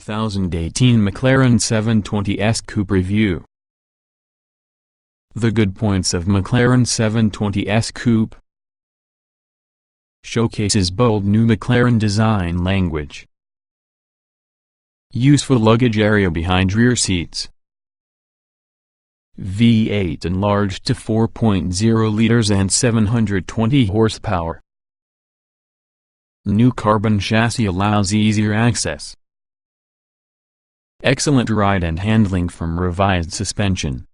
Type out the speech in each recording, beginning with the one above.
2018 McLaren 720S Coupe Review. The good points of McLaren 720S Coupe: showcases bold new McLaren design language. Useful luggage area behind rear seats. V8 enlarged to 4.0 liters and 720 horsepower. New carbon chassis allows easier access. Excellent ride and handling from revised suspension.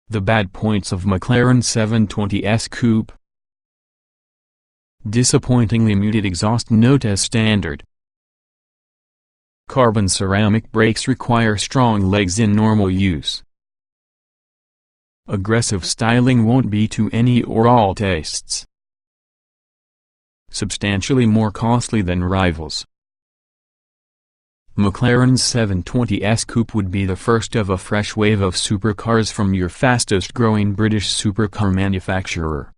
The bad points of McLaren 720S Coupe: disappointingly muted exhaust note as standard. Carbon ceramic brakes require strong legs in normal use. Aggressive styling won't be to any or all tastes. Substantially more costly than rivals. McLaren's 720S Coupe would be the first of a fresh wave of supercars from your fastest-growing British supercar manufacturer.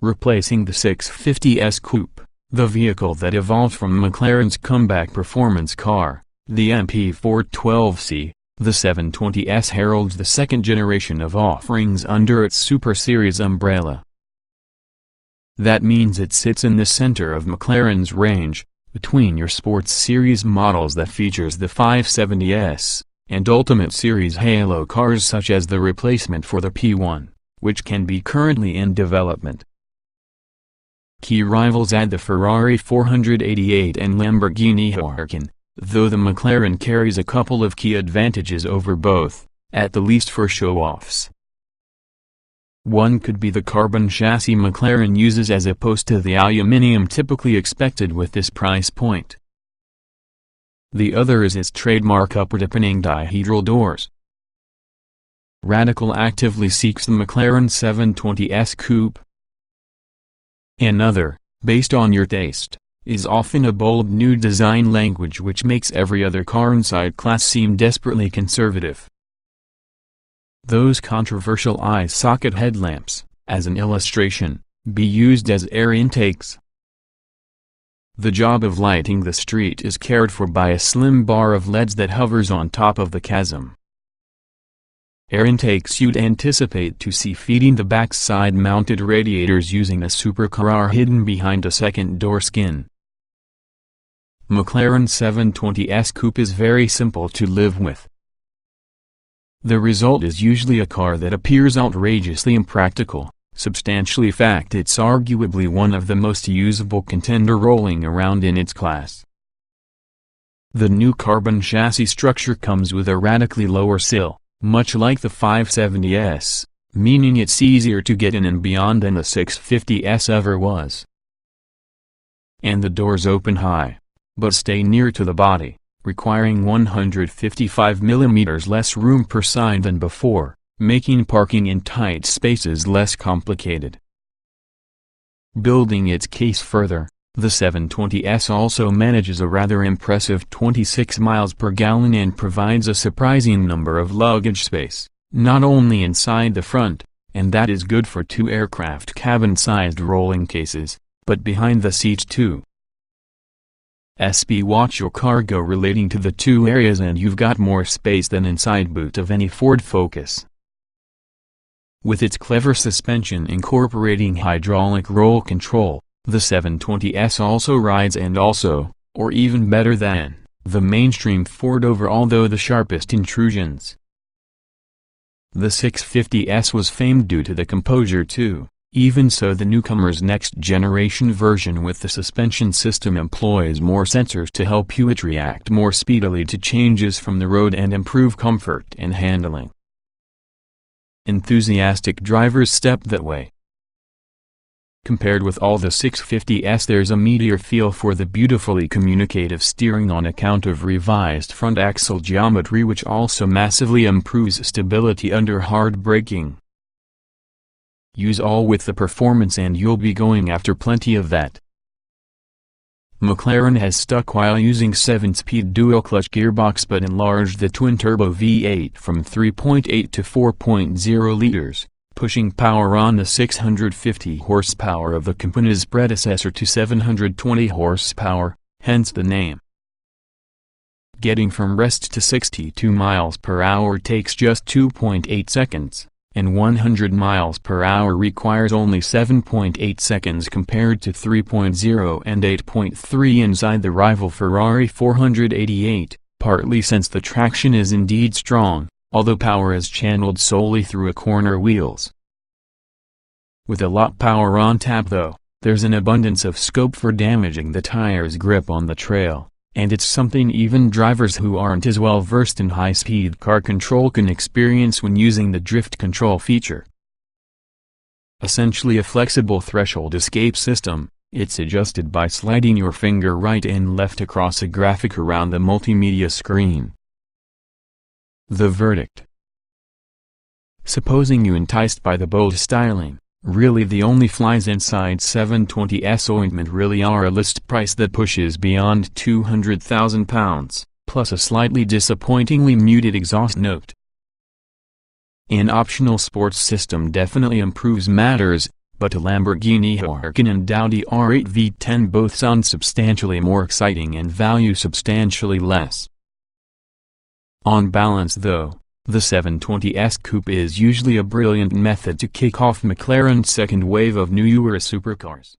Replacing the 650S Coupe, the vehicle that evolved from McLaren's comeback performance car, the MP412C, the 720S heralds the second generation of offerings under its Super Series umbrella. That means it sits in the center of McLaren's range, between your Sports Series models that features the 570S, and Ultimate Series halo cars such as the replacement for the P1, which can be currently in development. Key rivals add the Ferrari 488 and Lamborghini Huracan, though the McLaren carries a couple of key advantages over both, at the least for show-offs. One could be the carbon chassis McLaren uses as opposed to the aluminium typically expected with this price point. The other is its trademark upward-opening dihedral doors. Radical actively seeks the McLaren 720S Coupe. Another, based on your taste, is often a bold new design language which makes every other car inside class seem desperately conservative. Those controversial eye socket headlamps, as an illustration, be used as air intakes. The job of lighting the street is cared for by a slim bar of LEDs that hovers on top of the chasm. Air intakes you'd anticipate to see feeding the backside mounted radiators using a supercar are hidden behind a second door skin. McLaren 720S Coupe is very simple to live with. The result is usually a car that appears outrageously impractical, substantially fact it's arguably one of the most usable contender rolling around in its class. The new carbon chassis structure comes with a radically lower sill, much like the 570S, meaning it's easier to get in and beyond than the 650S ever was. And the doors open high, but stay near to the body, requiring 155 mm less room per side than before, making parking in tight spaces less complicated. Building its case further, the 720S also manages a rather impressive 26 miles per gallon and provides a surprising number of luggage space, not only inside the front, and that is good for two aircraft cabin-sized rolling cases, but behind the seats too. Watch your cargo relating to the two areas and you've got more space than inside boot of any Ford Focus. With its clever suspension incorporating hydraulic roll control, the 720S also rides and also, or even better than, the mainstream Ford over although the sharpest intrusions. The 650S was famed due to the composure too. Even so, the newcomer's next-generation version with the suspension system employs more sensors to help it react more speedily to changes from the road and improve comfort and handling. Enthusiastic drivers step that way. Compared with all the 650S, there's a meatier feel for the beautifully communicative steering on account of revised front axle geometry, which also massively improves stability under hard braking. Use all with the performance and you'll be going after plenty of that. McLaren has stuck while using 7-speed dual-clutch gearbox but enlarged the twin-turbo V8 from 3.8 to 4.0 liters, pushing power on the 650 horsepower of the company's predecessor to 720 horsepower, hence the name. Getting from rest to 62 miles per hour takes just 2.8 seconds, and 100 miles per hour requires only 7.8 seconds compared to 3.0 and 8.3 inside the rival Ferrari 488, partly since the traction is indeed strong, although power is channeled solely through a corner wheels. With a lot power on tap though, there's an abundance of scope for damaging the tire's grip on the trail, and it's something even drivers who aren't as well versed in high-speed car control can experience when using the drift control feature. Essentially a flexible threshold escape system, it's adjusted by sliding your finger right and left across a graphic around the multimedia screen. The verdict. Supposing you enticed by the bold styling, really the only flies inside 720S ointment really are a list price that pushes beyond £200,000, plus a slightly disappointingly muted exhaust note. An optional sports system definitely improves matters, but a Lamborghini Huracan and Audi R8 V10 both sound substantially more exciting and value substantially less. On balance though, the 720S Coupe is usually a brilliant method to kick off McLaren's second wave of new era supercars.